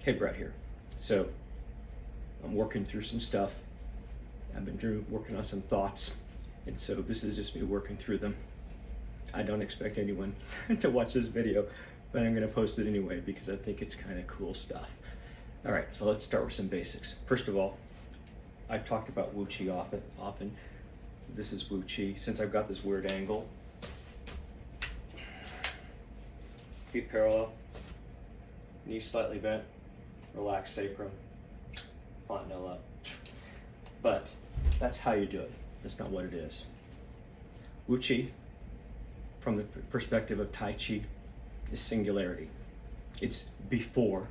Hey, Brett here. So I'm working through some stuff. I've been working on some thoughts, and so this is just me working through them. I don't expect anyone to watch this video, but I'm going to post it anyway because I think it's kind of cool stuff. All right, so let's start with some basics. First of all, I've talked about Wu Chi often. This is Wu Chi. Since I've got this weird angle, feet parallel, knees slightly bent, relaxed sacrum, fontanelle up. But that's how you do it. That's not what it is. Wu Chi, from the perspective of Tai Chi, is singularity. It's before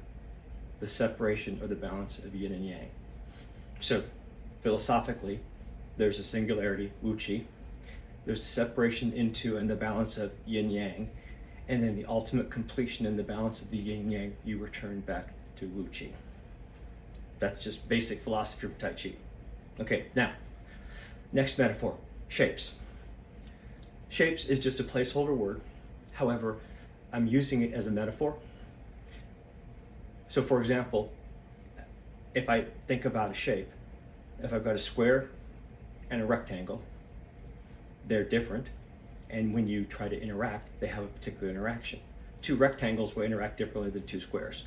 the separation or the balance of yin and yang. So, philosophically, there's a singularity, Wu Chi. There's a separation into and the balance of yin yang, and then the ultimate completion and the balance of the yin yang, you return back to Wu Chi. That's just basic philosophy of Tai Chi. Okay, now, next metaphor, shapes. Shapes is just a placeholder word. However, I'm using it as a metaphor. So for example, if I think about a shape, if I've got a square and a rectangle, they're different. And when you try to interact, they have a particular interaction. Two rectangles will interact differently than two squares.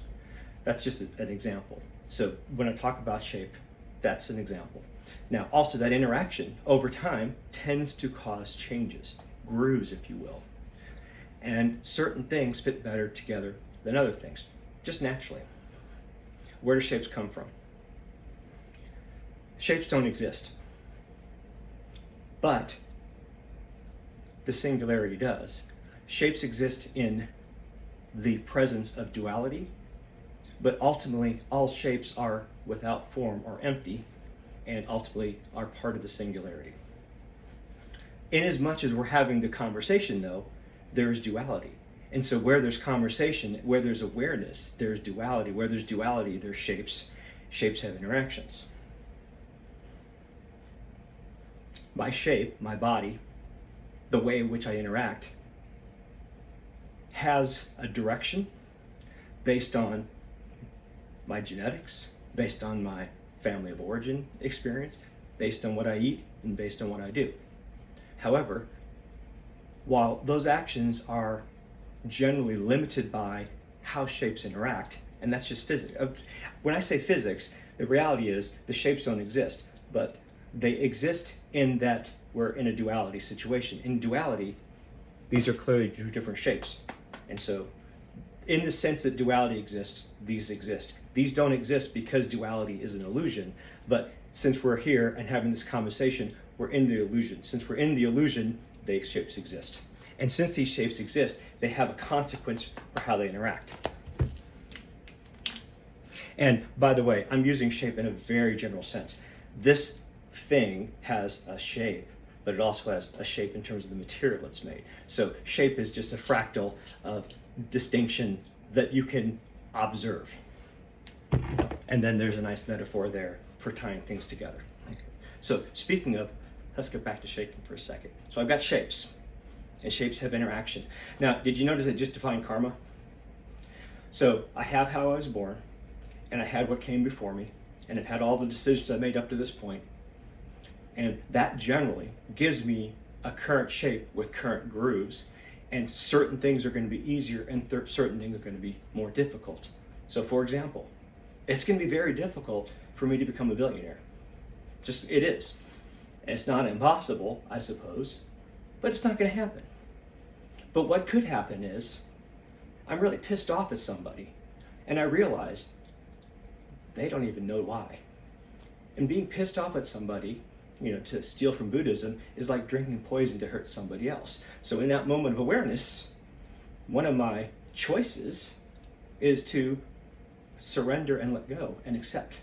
That's just an example. So when I talk about shape, that's an example. Now, also that interaction over time tends to cause changes, grooves, if you will. And certain things fit better together than other things, just naturally. Where do shapes come from? Shapes don't exist, but the singularity does. Shapes exist in the presence of duality, but ultimately all shapes are without form or empty, and ultimately are part of the singularity. Inasmuch as we're having the conversation though, there is duality. And so where there's conversation, where there's awareness, there's duality. Where there's duality, there's shapes. Shapes have interactions. My shape, my body, the way in which I interact, has a direction based on my genetics, based on my family of origin experience, based on what I eat, and based on what I do. However, while those actions are generally limited by how shapes interact, and that's just physics. When I say physics, the reality is the shapes don't exist, but they exist in that we're in a duality situation. In duality, these are clearly two different shapes. And so in the sense that duality exists, these exist. These don't exist because duality is an illusion, but since we're here and having this conversation, we're in the illusion. Since we're in the illusion, these shapes exist. And since these shapes exist, they have a consequence for how they interact. And by the way, I'm using shape in a very general sense. This thing has a shape, but it also has a shape in terms of the material it's made. So shape is just a fractal of distinction that you can observe. And then there's a nice metaphor there for tying things together. Okay. So speaking of, let's get back to shaping for a second. So I've got shapes, and shapes have interaction. Now, did you notice I just defined karma? So I have how I was born, and I had what came before me, and I've had all the decisions I made up to this point, and that generally gives me a current shape with current grooves, and certain things are going to be easier and certain things are going to be more difficult. So for example, it's going to be very difficult for me to become a billionaire. Just, it is. It's not impossible, I suppose, but it's not going to happen. But what could happen is I'm really pissed off at somebody, and I realize they don't even know why. And being pissed off at somebody, to steal from Buddhism, is like drinking poison to hurt somebody else. So in that moment of awareness, one of my choices is to surrender and let go and accept.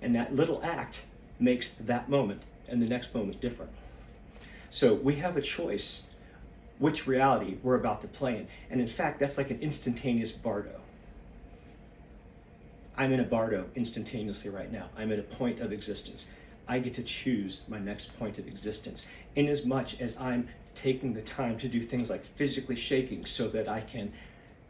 And that little act makes that moment and the next moment different. So we have a choice which reality we're about to play in. And in fact, that's like an instantaneous bardo. I'm in a bardo instantaneously right now. I'm at a point of existence. I get to choose my next point of existence, inasmuch as I'm taking the time to do things like physically shaking so that I can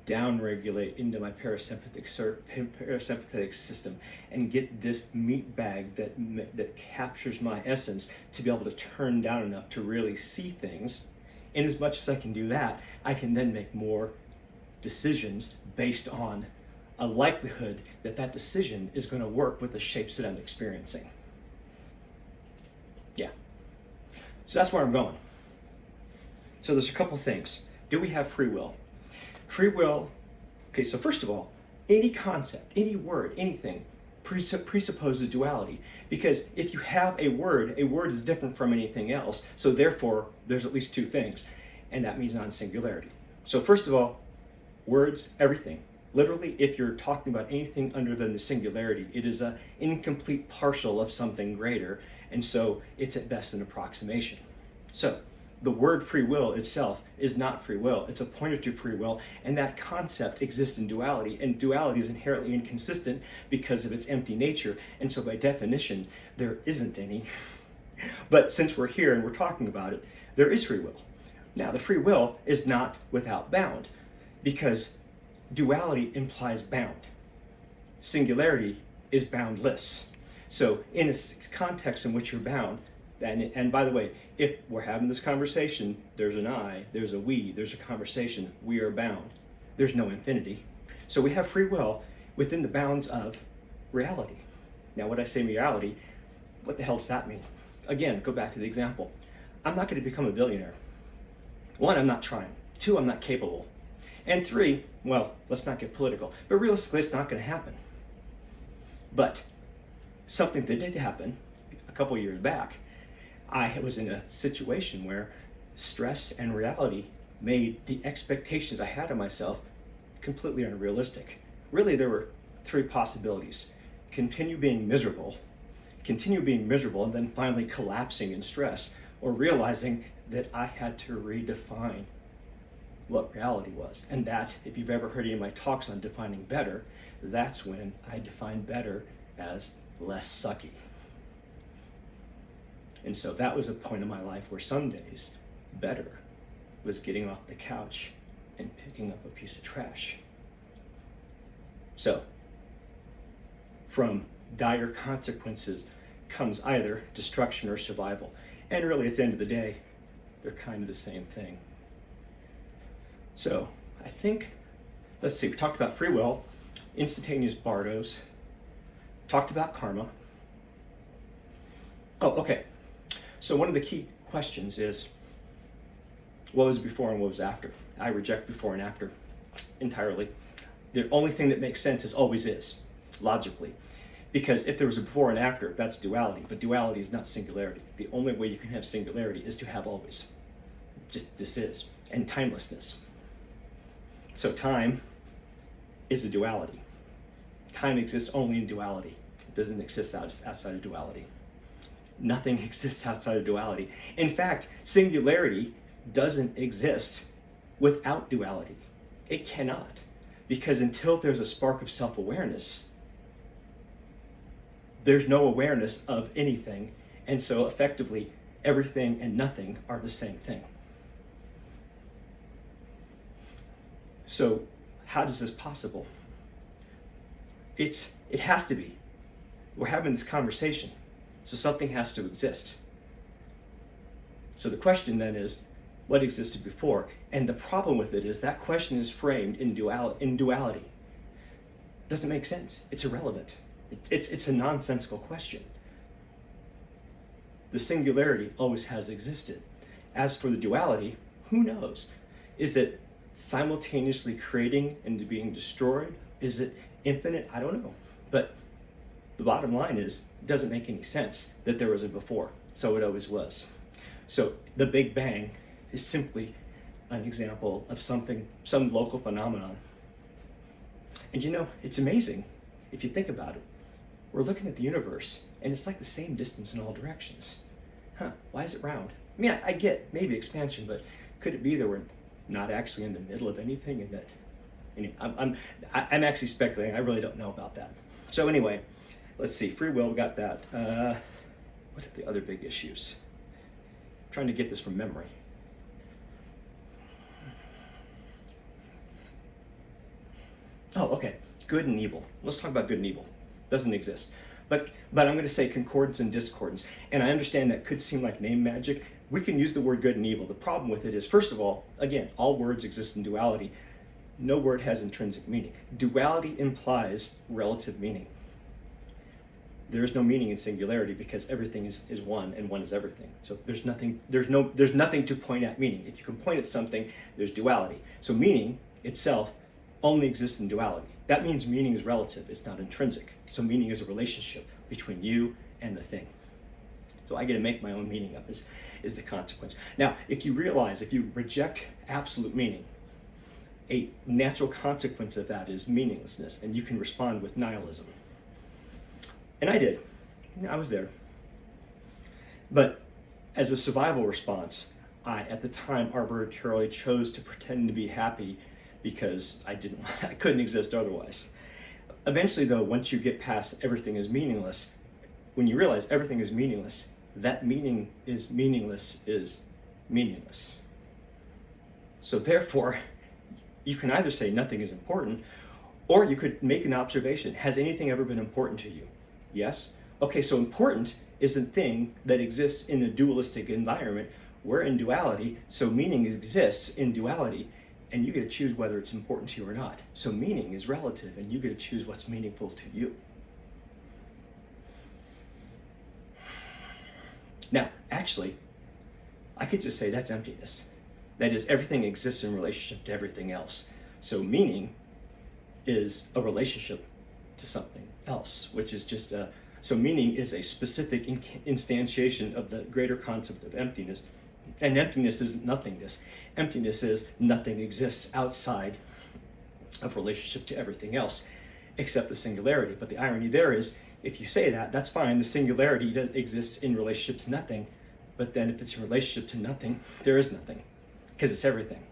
downregulate into my parasympathetic system and get this meat bag that captures my essence to be able to turn down enough to really see things. And as much as I can do that, I can then make more decisions based on a likelihood that that decision is going to work with the shapes that I'm experiencing. Yeah. So that's where I'm going. So there's a couple things. Do we have free will? Free will, okay, so first of all, any concept, any word, anything presupposes duality. Because if you have a word is different from anything else. So therefore, there's at least two things. And that means non-singularity. So first of all, words, everything. Literally, if you're talking about anything other than the singularity, it is an incomplete partial of something greater. And so it's at best an approximation. So the word free will itself is not free will. It's a pointer to free will, and that concept exists in duality, and duality is inherently inconsistent because of its empty nature, and so by definition, there isn't any. But since we're here and we're talking about it, there is free will. Now, the free will is not without bound, because duality implies bound. Singularity is boundless. So in a context in which you're bound, and by the way, if we're having this conversation, there's an I, there's a we, there's a conversation, we are bound. There's no infinity. So we have free will within the bounds of reality. Now, when I say reality, what the hell does that mean? Again, go back to the example. I'm not going to become a billionaire. One, I'm not trying. Two, I'm not capable. And three, well, let's not get political, but realistically, it's not going to happen. But something that did happen a couple years back, I was in a situation where stress and reality made the expectations I had of myself completely unrealistic. Really, there were three possibilities. Continue being miserable, and then finally collapsing in stress, or realizing that I had to redefine what reality was. And that, if you've ever heard any of my talks on defining better, that's when I defined better as less sucky. And so that was a point in my life where some days better was getting off the couch and picking up a piece of trash. So from dire consequences comes either destruction or survival. And really, at the end of the day, they're kind of the same thing. So I think, let's see, we talked about free will, instantaneous bardos, talked about karma. Oh, okay. So one of the key questions is, what was before and what was after? I reject before and after entirely. The only thing that makes sense is always is, logically. Because if there was a before and after, that's duality, but duality is not singularity. The only way you can have singularity is to have always. Just this is. And timelessness. So time is a duality. Time exists only in duality. It doesn't exist outside of duality. Nothing exists outside of duality. In fact, singularity doesn't exist without duality. It cannot. Because until there's a spark of self-awareness, there's no awareness of anything. And so effectively, everything and nothing are the same thing. So how is this possible? It has to be. We're having this conversation, so something has to exist. So the question then is, what existed before? And the problem with it is that question is framed in duality. Doesn't make sense. It's irrelevant. It's a nonsensical question. The singularity always has existed. As for the duality, who knows? Is it simultaneously creating and being destroyed? Is it infinite? I don't know. But the bottom line is, it doesn't make any sense that there was a before, so it always was. So the Big Bang is simply an example of some local phenomenon. And you know, it's amazing if you think about it. We're looking at the universe, and it's like the same distance in all directions. Why is it round? I mean, I get maybe expansion, but could it be that we're not actually in the middle of anything, and that, anyway, I'm actually speculating. I really don't know about that. So anyway, let's see, free will, we got that. What are the other big issues? I'm trying to get this from memory. Oh, okay. Good and evil. Let's talk about good and evil. Doesn't exist. But I'm going to say concordance and discordance. And I understand that could seem like name magic. We can use the word good and evil. The problem with it is, first of all, again, all words exist in duality. No word has intrinsic meaning. Duality implies relative meaning. There is no meaning in singularity because everything is one and one is everything. So there's nothing to point at meaning. If you can point at something, there's duality. So meaning itself only exists in duality. That means meaning is relative, it's not intrinsic. So meaning is a relationship between you and the thing. So I get to make my own meaning up is the consequence. Now, if you reject absolute meaning, a natural consequence of that is meaninglessness, and you can respond with nihilism. And I did. I was there. But as a survival response, I, at the time, arbitrarily chose to pretend to be happy because I couldn't exist otherwise. Eventually, though, once you get past everything is meaningless, when you realize everything is meaningless, that meaning is meaningless is meaningless. So therefore, you can either say nothing is important, or you could make an observation. Has anything ever been important to you? Yes? Okay, so important is a thing that exists in a dualistic environment. We're in duality, so meaning exists in duality, and you get to choose whether it's important to you or not. So meaning is relative, and you get to choose what's meaningful to you. Now, actually, I could just say that's emptiness. That is, everything exists in relationship to everything else. So meaning is a relationship to something else, which is just so meaning is a specific instantiation of the greater concept of emptiness. And emptiness isn't nothingness. Emptiness is nothing exists outside of relationship to everything else, except the singularity. But the irony there is, if you say that, that's fine. The singularity exists in relationship to nothing. But then if it's in relationship to nothing, there is nothing, because it's everything.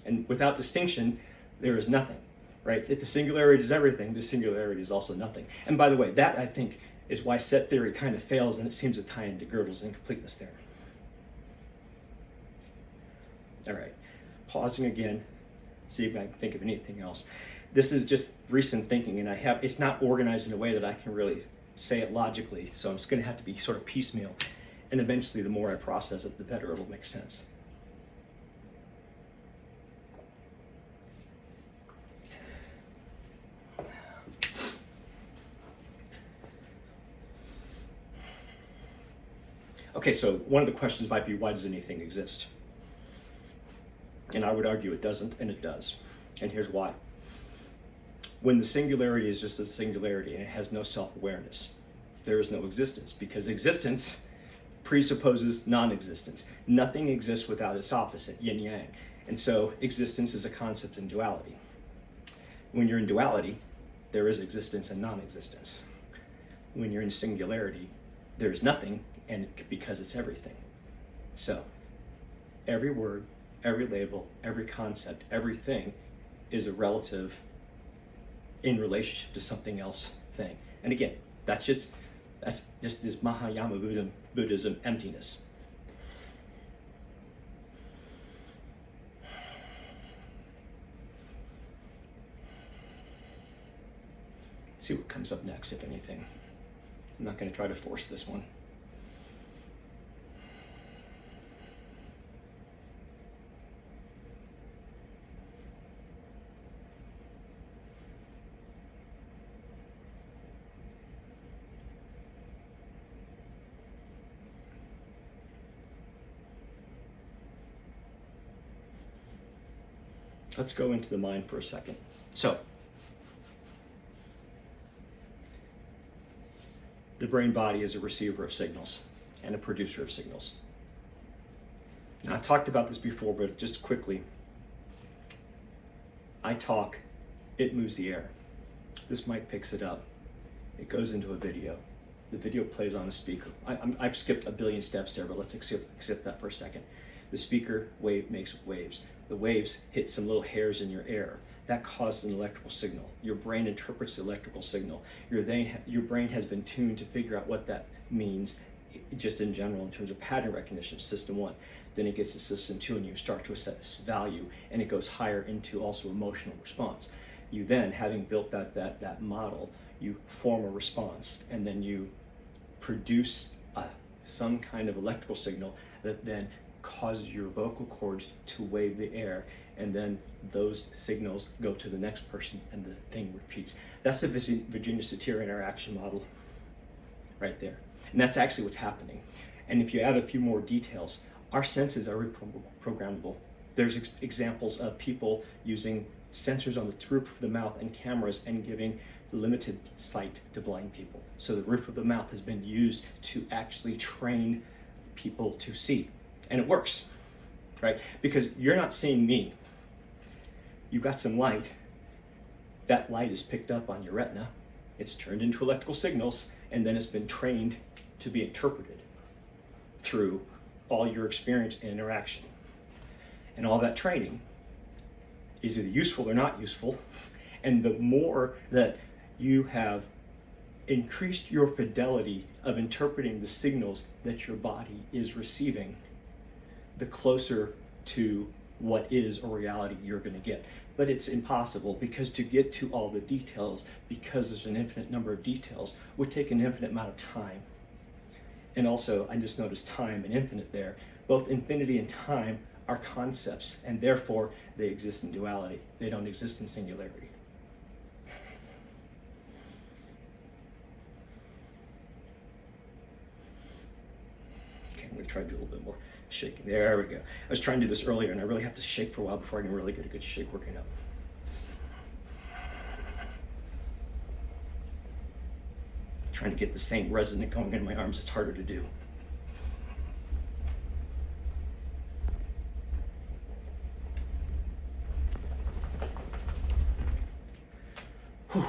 And without distinction, there is nothing. Right? If the singularity is everything, the singularity is also nothing. And by the way, that I think is why set theory kind of fails, and it seems to tie into Gödel's incompleteness theorem. All right, pausing again, see if I can think of anything else. This is just recent thinking, and it's not organized in a way that I can really say it logically, so I'm just going to have to be sort of piecemeal. And eventually, the more I process it, the better it'll make sense. Okay, so one of the questions might be, why does anything exist? And I would argue it doesn't, and it does. And here's why. When the singularity is just a singularity and it has no self-awareness, there is no existence, because existence presupposes non-existence. Nothing exists without its opposite, yin-yang. And so existence is a concept in duality. When you're in duality, there is existence and non-existence. When you're in singularity, there is nothing, and because it's everything. So every word, every label, every concept, everything is a relative in relationship to something else thing. And again, that's just this Mahayana Buddhism emptiness. See what comes up next, if anything. I'm not going to try to force this one. Let's go into the mind for a second. So, the brain body is a receiver of signals and a producer of signals. Now, I've talked about this before, but just quickly. I talk, it moves the air. This mic picks it up. It goes into a video. The video plays on a speaker. I've skipped a billion steps there, but let's accept that for a second. The speaker wave makes waves. The waves hit some little hairs in your air. That causes an electrical signal. Your brain interprets the electrical signal. Your brain has been tuned to figure out what that means, just in general, in terms of pattern recognition, system 1. Then it gets to system 2, and you start to assess value, and it goes higher into also emotional response. you then, having built that model, you form a response, and then you produce some kind of electrical signal that then causes your vocal cords to wave the air, and then those signals go to the next person and the thing repeats. That's the Virginia Satir interaction model right there. And that's actually what's happening. And if you add a few more details, our senses are reprogrammable. There's examples of people using sensors on the roof of the mouth and cameras and giving limited sight to blind people. So the roof of the mouth has been used to actually train people to see. And it works, right? Because you're not seeing me. You've got some light. That light is picked up on your retina. It's turned into electrical signals, and then it's been trained to be interpreted through all your experience and interaction. And all that training is either useful or not useful. And the more that you have increased your fidelity of interpreting the signals that your body is receiving, the closer to what is a reality you're going to get. But it's impossible, because to get to all the details, because there's an infinite number of details, would take an infinite amount of time. And also, I just noticed time and infinite there. Both infinity and time are concepts, and therefore they exist in duality. They don't exist in singularity. Okay, I'm going to try to do a little bit more shaking. There we go. I was trying to do this earlier, and I really have to shake for a while before I can really get a good shake working up. Trying to get the same resonant going in my arms, it's harder to do. Whew.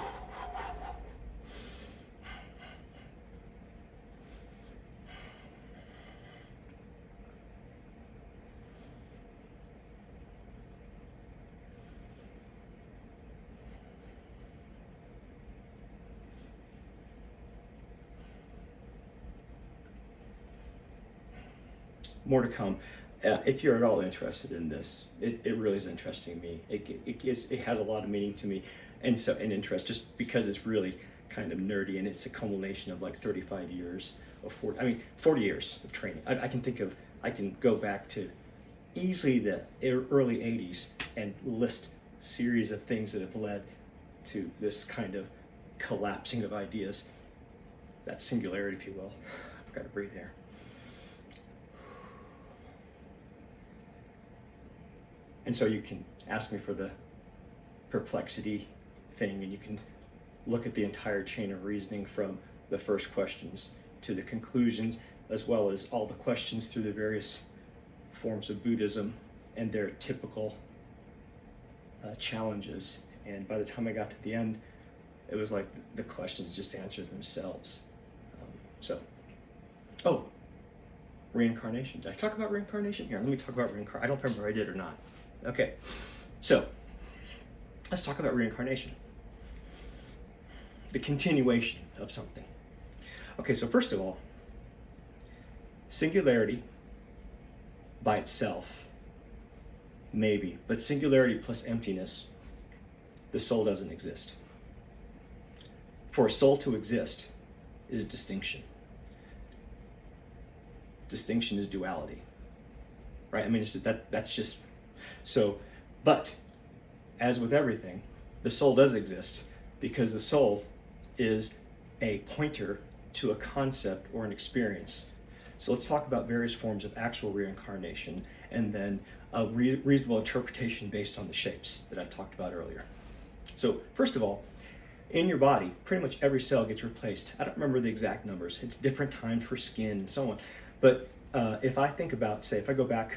More to come. If you're at all interested in this, it really is interesting to me. It has a lot of meaning to me, and so an interest, just because it's really kind of nerdy, and it's a culmination of like 35 years or 40 years of training. I can go back to easily the early 80s and list series of things that have led to this kind of collapsing of ideas, that singularity, if you will. I've got to breathe here. And so you can ask me for the perplexity thing, and you can look at the entire chain of reasoning from the first questions to the conclusions, as well as all the questions through the various forms of Buddhism and their typical challenges. And by the time I got to the end, it was like the questions just answered themselves. Reincarnation. Did I talk about reincarnation? Here, let me talk about reincarnation. I don't remember if I did or not. Okay, so let's talk about reincarnation. The continuation of something. Okay, so first of all, singularity by itself, maybe, but singularity plus emptiness, the soul doesn't exist. For a soul to exist is distinction. Distinction is duality, right? I mean, that's just so. But as with everything, the soul does exist because the soul is a pointer to a concept or an experience. So let's talk about various forms of actual reincarnation, and then a reasonable interpretation based on the shapes that I talked about earlier. So first of all, in your body, pretty much every cell gets replaced. I don't remember the exact numbers. It's different times for skin and so on. But if I think about, say, if I go back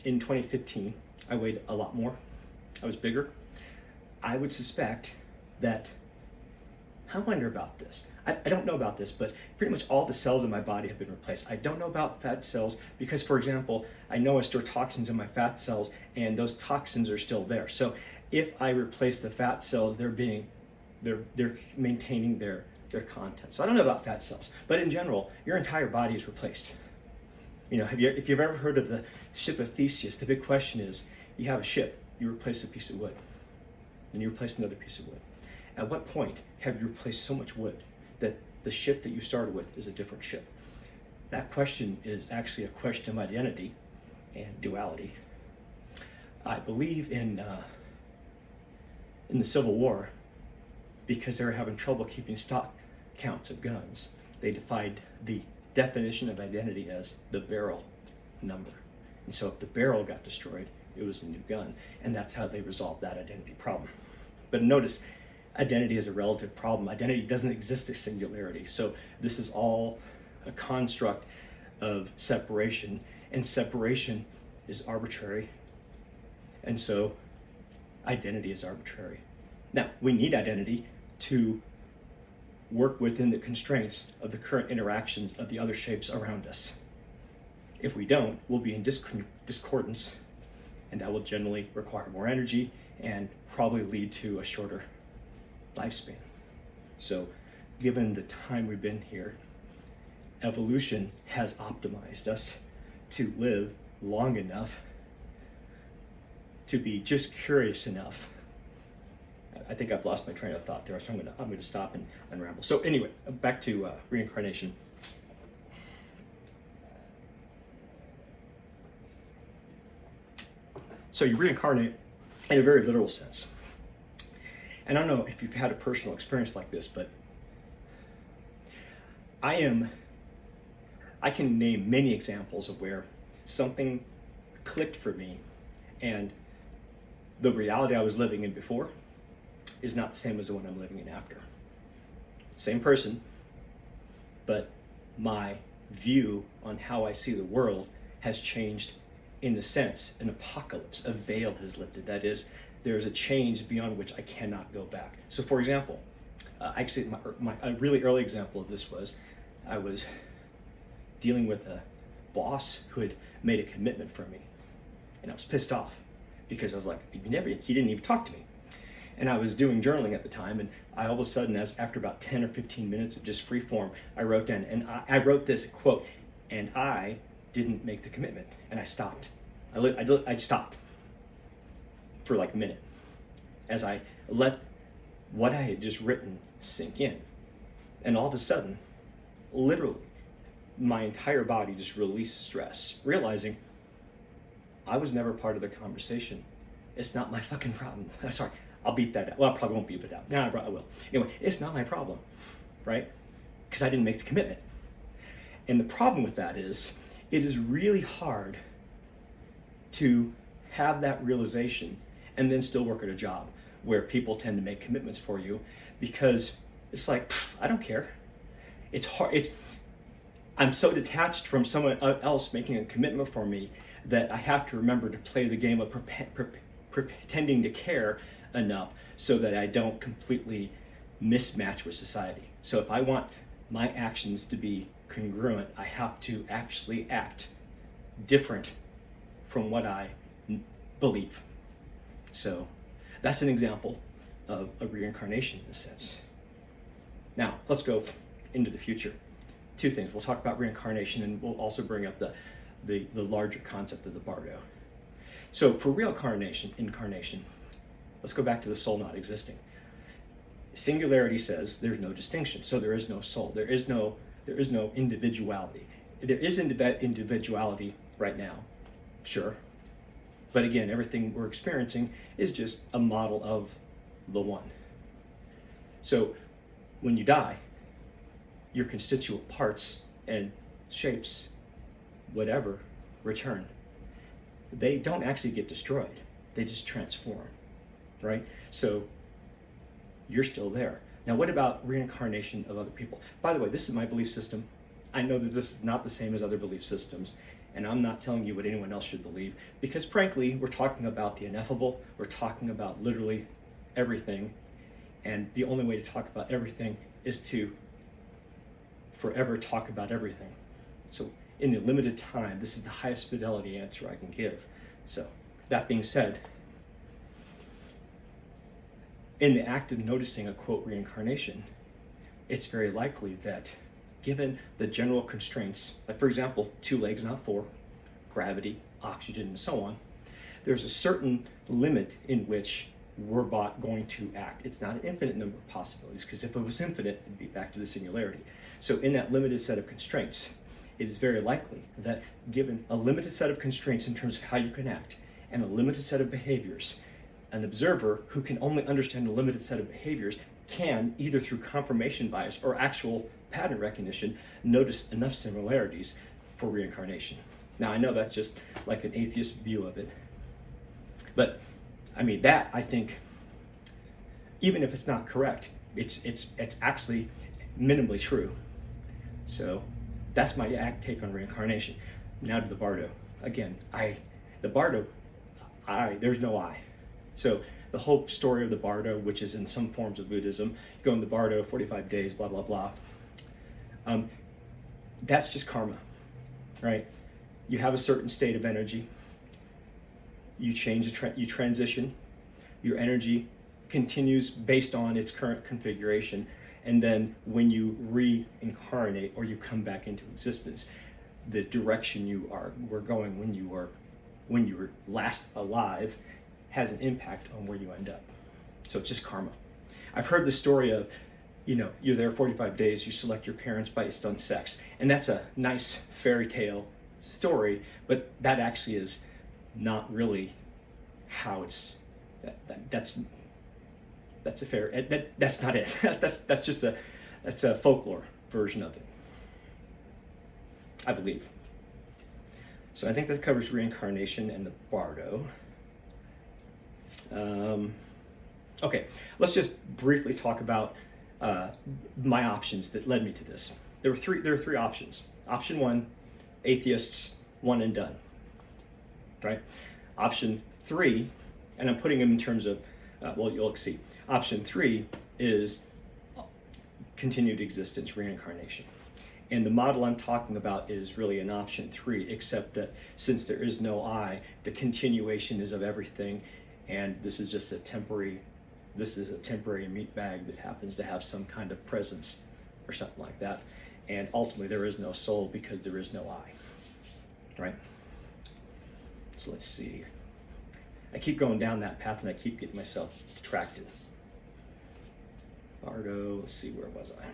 in 2015, I weighed a lot more. I was bigger. I would suspect that, I wonder about this. I don't know about this, but pretty much all the cells in my body have been replaced. I don't know about fat cells because, for example, I know I store toxins in my fat cells, and those toxins are still there. So if I replace the fat cells, they're maintaining their content. So I don't know about fat cells, but in general, your entire body is replaced. You know, if you've ever heard of the ship of Theseus, the big question is, you have a ship, you replace a piece of wood. and you replace another piece of wood. At what point have you replaced so much wood that the ship that you started with is a different ship? That question is actually a question of identity and duality. I believe in the Civil War, because they were having trouble keeping stock counts of guns, they defined the definition of identity as the barrel number. And so if the barrel got destroyed, it was a new gun. And that's how they resolved that identity problem. But notice, identity is a relative problem. Identity doesn't exist as singularity. So this is all a construct of separation, and separation is arbitrary. And so identity is arbitrary. Now, we need identity to work within the constraints of the current interactions of the other shapes around us. If we don't, we'll be in discordance, and that will generally require more energy and probably lead to a shorter lifespan. So, given the time we've been here, evolution has optimized us to live long enough to be just curious enough. I think I've lost my train of thought there, so I'm going to stop and unravel. So anyway, back to reincarnation. So you reincarnate in a very literal sense. And I don't know if you've had a personal experience like this, but I can name many examples of where something clicked for me, and the reality I was living in before is not the same as the one I'm living in after. Same person, but my view on how I see the world has changed. In the sense, an apocalypse, a veil has lifted. That is, there's a change beyond which I cannot go back. So for example, actually a really early example of this was, I was dealing with a boss who had made a commitment for me, and I was pissed off because I was like, he didn't even talk to me. And I was doing journaling at the time, and I all of a sudden, after about 10 or 15 minutes of just free form, I wrote down, and I wrote this quote, and I didn't make the commitment, and I stopped. I stopped for like a minute as I let what I had just written sink in. And all of a sudden, literally, my entire body just released stress, realizing I was never part of the conversation. It's not my fucking problem. Sorry, I'll beep that out. Well, I probably won't beep it out. No, I will. Anyway, it's not my problem, right? Because I didn't make the commitment. And the problem with that is, it is really hard to have that realization and then still work at a job where people tend to make commitments for you, because it's like, I don't care. It's hard. I'm so detached from someone else making a commitment for me that I have to remember to play the game of pretending to care enough so that I don't completely mismatch with society. So if I want my actions to be congruent, I have to actually act different from what I believe. So that's an example of a reincarnation in a sense. Now let's go into the future. Two things. We'll talk about reincarnation, and we'll also bring up the larger concept of the bardo. So for incarnation, let's go back to the soul not existing. Singularity says there's no distinction, so there is no soul. There is no individuality. There is individuality right now, sure. But again, everything we're experiencing is just a model of the one. So when you die, your constituent parts and shapes, whatever, return. They don't actually get destroyed. They just transform, right? So you're still there. Now, what about reincarnation of other people? By the way, this is my belief system. I know that this is not the same as other belief systems, and I'm not telling you what anyone else should believe, because frankly, we're talking about the ineffable. We're talking about literally everything, and the only way to talk about everything is to forever talk about everything. So in the limited time, this is the highest fidelity answer I can give. So that being said, in the act of noticing a quote reincarnation, it's very likely that given the general constraints, like for example, 2 legs, not 4, gravity, oxygen, and so on, there's a certain limit in which we're going to act. It's not an infinite number of possibilities, because if it was infinite, it'd be back to the singularity. So in that limited set of constraints, it is very likely that given a limited set of constraints in terms of how you can act and a limited set of behaviors, an observer who can only understand a limited set of behaviors can, either through confirmation bias or actual pattern recognition, notice enough similarities for reincarnation. Now, I know that's just like an atheist view of it, but I mean, that, I think, even if it's not correct, it's actually minimally true. So that's my take on reincarnation. Now to the Bardo. Again, there's no I. So the whole story of the Bardo, which is in some forms of Buddhism, you go in the Bardo, 45 days, blah, blah, blah. That's just karma, right? You have a certain state of energy. You change, you transition. Your energy continues based on its current configuration. And then when you reincarnate or you come back into existence, the direction you were going when you were last alive has an impact on where you end up. So it's just karma. I've heard the story of, you're there 45 days, you select your parents based on sex. And that's a nice fairy tale story, but that actually is not really how it's, that's not it. that's a folklore version of it, I believe. So I think that covers reincarnation and the Bardo. Okay, let's just briefly talk about my options that led me to this. There are three options. Option one, atheists, one and done, right? Option three, and I'm putting them in terms of, you'll see. Option three is continued existence, reincarnation. And the model I'm talking about is really an option three, except that since there is no I, the continuation is of everything, and this is just a temporary meat bag that happens to have some kind of presence or something like that. And ultimately there is no soul because there is no I, right? So let's see. I keep going down that path and I keep getting myself distracted. Bardo, let's see, where was I?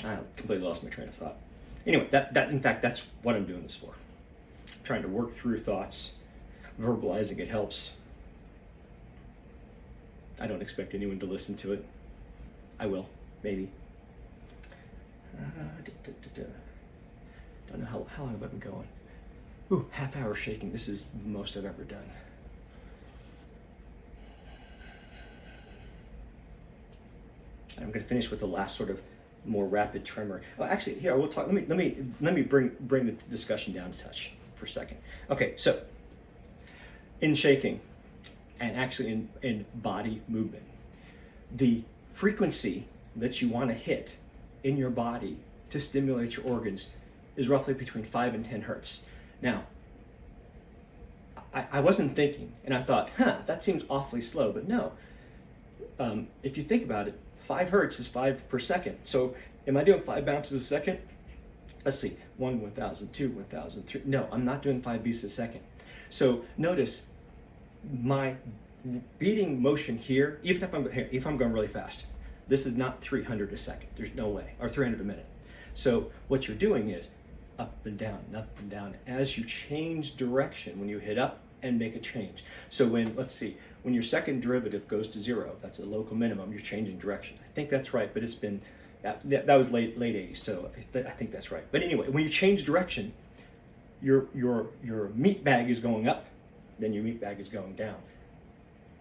I completely lost my train of thought. Anyway, in fact, that's what I'm doing this for. I'm trying to work through thoughts. Verbalizing it helps. I don't expect anyone to listen to it. I will, maybe. Don't know how long have I been going. Ooh, half hour shaking. This is the most I've ever done. I'm going to finish with the last sort of more rapid tremor. Oh, actually, here we'll talk. Let me bring the discussion down a touch for a second. Okay, so in shaking, and actually in body movement, the frequency that you want to hit in your body to stimulate your organs is roughly between 5 and 10 hertz. Now, I wasn't thinking, and I thought, that seems awfully slow, but no. If you think about it, 5 hertz is 5 per second. So am I doing 5 bounces a second? Let's see, 1, 1,000, 2, 1,000, 3. No, I'm not doing 5 beats a second. So notice my beating motion here, even if I'm going really fast, this is not 300 a second. There's no way, or 300 a minute. So what you're doing is up and down as you change direction when you hit up and make a change. So when your second derivative goes to 0, that's a local minimum, you're changing direction. I think that's right, but it's been, that was late 80s, so I think that's right. But anyway, when you change direction, your meat bag is going up, then your meat bag is going down.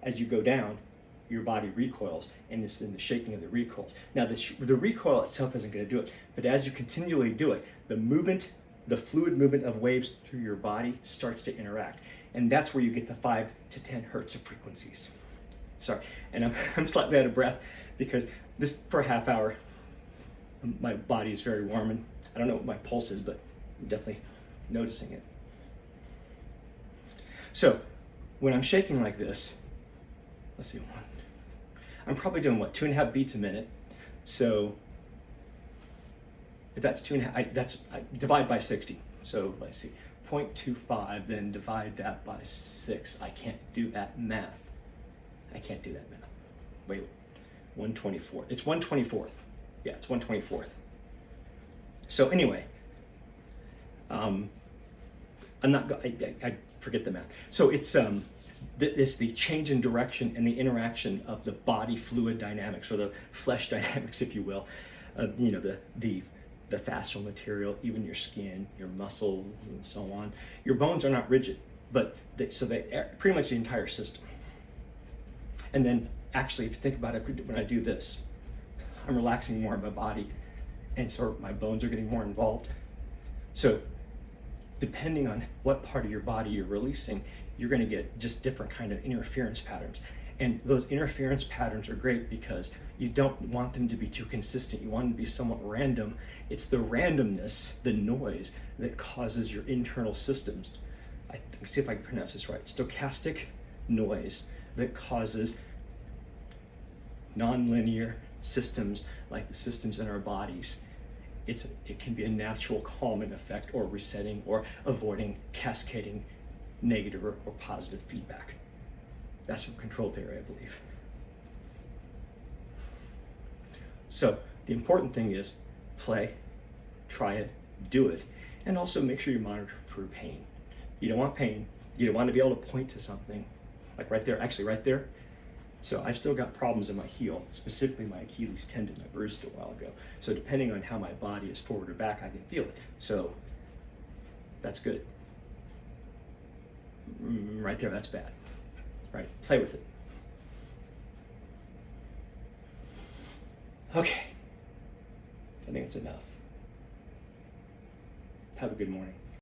As you go down, your body recoils, and it's in the shaking of the recoils. Now, the recoil itself isn't going to do it, but as you continually do it, the fluid movement of waves through your body starts to interact, and that's where you get the 5 to 10 hertz of frequencies. Sorry, and I'm slightly out of breath because this for a half hour, my body is very warm, and I don't know what my pulse is, but I'm definitely noticing it. So when I'm shaking like this, let's see, I'm probably doing 2.5 beats a minute. So If that's 2.5, I divide by 60. So let's see, 0.25, then divide that by 6. I can't do that math. I can't do that math. Wait, 1/24. It's 1/24. Yeah, it's 1/24. So anyway, I'm not. I forget the math. So it's the change in direction and the interaction of the body fluid dynamics, or the flesh dynamics, if you will. You know, the fascial material, even your skin, your muscle, and so on. Your bones are not rigid, but they pretty much the entire system. And then, actually, if you think about it, when I do this, I'm relaxing more in my body, and so my bones are getting more involved. So, depending on what part of your body you're releasing, you're going to get just different kind of interference patterns. And those interference patterns are great because you don't want them to be too consistent. You want them to be somewhat random. It's the randomness, the noise, that causes your internal systems. See if I can pronounce this right. Stochastic noise that causes nonlinear systems like the systems in our bodies. It can be a natural calming effect, or resetting, or avoiding cascading negative or positive feedback. That's from control theory, I believe. So the important thing is play, try it, do it, and also make sure you monitor for pain. You don't want pain. You don't want to be able to point to something, like right there, actually right there. So I've still got problems in my heel, specifically my Achilles tendon. I bruised it a while ago. So depending on how my body is forward or back, I can feel it. So that's good. Right there, that's bad. Right, play with it. Okay, I think it's enough. Have a good morning.